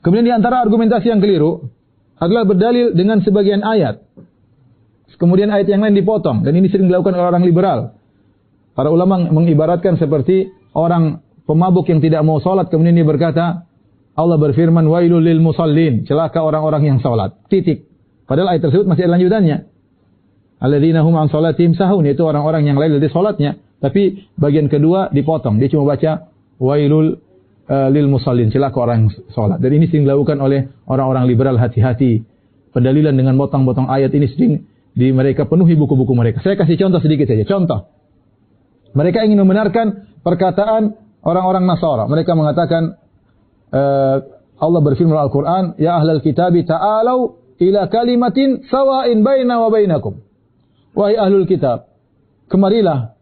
Kemudian di antara argumentasi yang keliru adalah berdalil dengan sebagian ayat. Kemudian ayat yang lain dipotong. Dan ini sering dilakukan oleh orang liberal. Para ulama mengibaratkan seperti orang pemabuk yang tidak mau salat. Kemudian dia berkata, Allah berfirman, wailul lil musallin. Celaka orang-orang yang salat. Titik. Padahal ayat tersebut masih ada lanjutannya. Alladzina hum an salatihim sahun. Yaitu orang-orang yang lain dari salatnya. Tapi bagian kedua dipotong. Dia cuma baca, wailul lil musallin, celaka orang yang salat. Dan ini sering dilakukan oleh orang-orang liberal. Hati-hati. Pendalilan dengan potong-potong ayat ini sering mereka penuhi buku-buku mereka. Saya kasih contoh sedikit saja. Contoh. Mereka ingin membenarkan perkataan orang-orang Nasara. Mereka mengatakan Allah berfirman dalam Al-Quran, ya ahlal kitabi ta'alau ila kalimatin sawa'in baina wa bainakum. Wahai ahlul kitab, kemarilah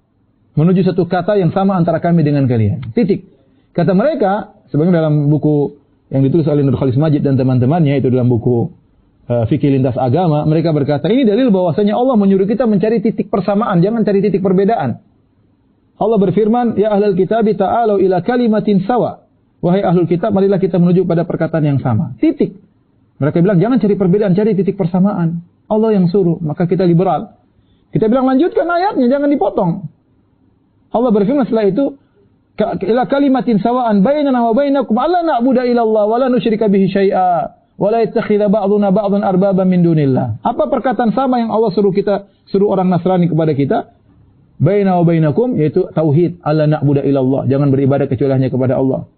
menuju satu kata yang sama antara kami dengan kalian. Titik. Kata mereka, sebenarnya dalam buku yang ditulis oleh Nur Khalis Majid dan teman-temannya, itu dalam buku Fikih Lintas Agama, mereka berkata, ini dalil bahwasanya Allah menyuruh kita mencari titik persamaan, jangan cari titik perbedaan. Allah berfirman, ya ahlul kitabi ta'alau ila kalimatin sawa. Wahai ahlul kitab, marilah kita menuju pada perkataan yang sama. Titik. Mereka bilang, jangan cari perbedaan, cari titik persamaan. Allah yang suruh, maka kita liberal. Kita bilang, lanjutkan ayatnya, jangan dipotong. Allah berfirman setelah itu, ila kalimatin sawa'an bainana wa bainakum alla na'budu illallah wa la nusyrika bihi syai'a wa la yattakhidha ba'duna ba'dan arbaban min dunillah. Apa perkataan sama yang Allah suruh orang Nasrani kepada kita? Baina wa bainakum, yaitu tauhid, alla na'budu illallah, jangan beribadah kecuali hanya kepada Allah.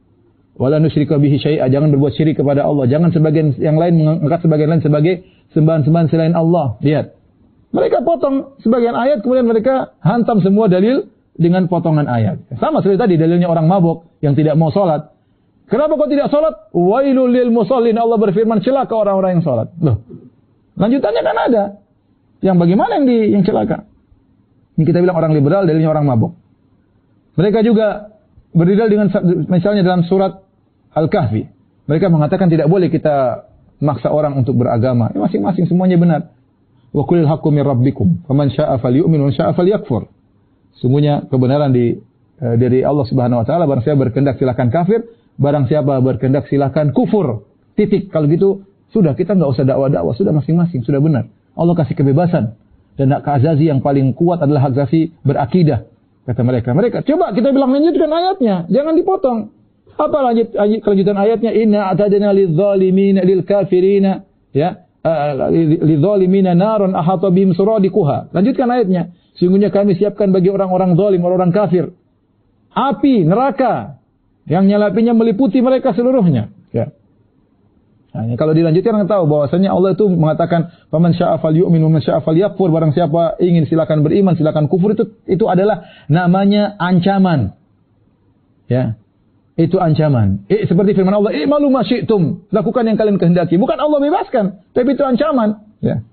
Wa la nusyrika bihi syai'a, jangan berbuat syirik kepada Allah. Jangan sebagian yang lain mengangkat sebagian lain sebagai sembahan-sembahan selain Allah. Lihat. Mereka potong sebagian ayat, kemudian mereka hantam semua dalil dengan potongan ayat. Sama seperti tadi dalilnya orang mabuk yang tidak mau salat. Kenapa kau tidak salat? Wailul lil musallin, Allah berfirman, celaka orang-orang yang salat. Loh. Lanjutannya kan ada. Yang bagaimana yang celaka? Ini kita bilang orang liberal, dalilnya orang mabuk. Mereka juga berdalil dengan misalnya dalam surat Al-Kahfi. Mereka mengatakan tidak boleh kita maksa orang untuk beragama. Masing-masing semuanya benar. Wa qulil haqqu mir rabbikum, faman syaa'a falyu'min wa man syaa'a falyakfur. Sungguhnya kebenaran dari Allah Subhanahu wa taala, barang siapa berkehendak silakan kafir, barang siapa berkehendak silakan kufur. Titik. Kalau gitu sudah, kita enggak usah dakwah-dakwah, sudah masing-masing sudah benar. Allah kasih kebebasan dan hak azazi yang paling kuat adalah hak azazi berakidah, kata mereka. Coba kita bilang lanjutkan ayatnya, jangan dipotong. Apa kelanjutan ayatnya? Inna a'tadna lidh-dhalimina lil kafirina lidh-dhalimina naron ahata bihim suradiquha. Lanjutkan ayatnya. Sungguhnya kami siapkan bagi orang-orang zalim, orang-orang kafir, api neraka yang nyalapinya meliputi mereka seluruhnya. Ya. Nah, kalau dilanjutkan kita tahu bahwasanya Allah itu mengatakan faman syaa'a falyu'min wa man syaa'a falyakfur, barang siapa ingin silakan beriman, silakan kufur. Itu adalah namanya ancaman. Ya. Itu ancaman. Seperti firman Allah, "I'malu ma syi'tum." Lakukan yang kalian kehendaki. Bukan Allah bebaskan, tapi itu ancaman. Ya.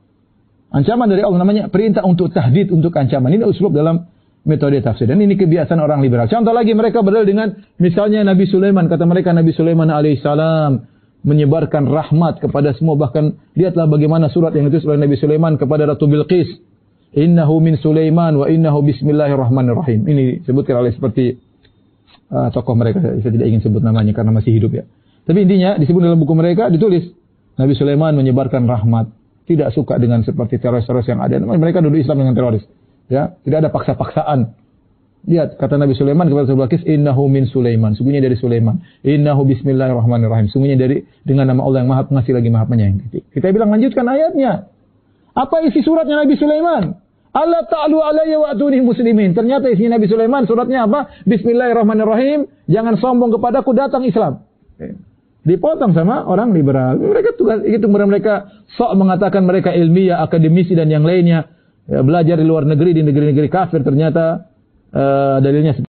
Ancaman dari Allah, namanya perintah untuk tahdid, untuk ancaman. Ini uslub dalam metode tafsir. Dan ini kebiasaan orang liberal. Contoh lagi, mereka berdalil dengan misalnya Nabi Sulaiman. Kata mereka Nabi Sulaiman alaihissalam menyebarkan rahmat kepada semua. Bahkan lihatlah bagaimana surat yang ditulis oleh Nabi Sulaiman kepada Ratu Bilqis. Innahu min Sulaiman wa innahu bismillahirrahmanirrahim. Ini disebutkan oleh seperti tokoh mereka. Saya tidak ingin sebut namanya karena masih hidup ya. Tapi intinya disebut dalam buku mereka ditulis Nabi Sulaiman menyebarkan rahmat. Tidak suka dengan seperti teroris-teroris yang ada. Mereka duduk Islam dengan teroris. Ya, tidak ada paksa-paksaan. Lihat kata Nabi Sulaiman kepada Bilqis, innahu min Sulaiman. Sungguhnya dari Sulaiman. Innahu bismillahirrahmanirrahim. Sungguhnya dengan nama Allah yang Maha Pengasih lagi Maha Penyayang. Kita bilang lanjutkan ayatnya. Apa isi suratnya Nabi Sulaiman? Allah ta'alu alayya wa atuni muslimin. Ternyata isinya Nabi Sulaiman suratnya apa? Bismillahirrahmanirrahim. Jangan sombong kepadaku, datang Islam. Dipotong sama orang liberal. Mereka tugas itu, mereka sok mengatakan mereka ilmiah, akademisi dan yang lainnya, belajar di luar negeri, di negeri-negeri kafir, ternyata dalilnya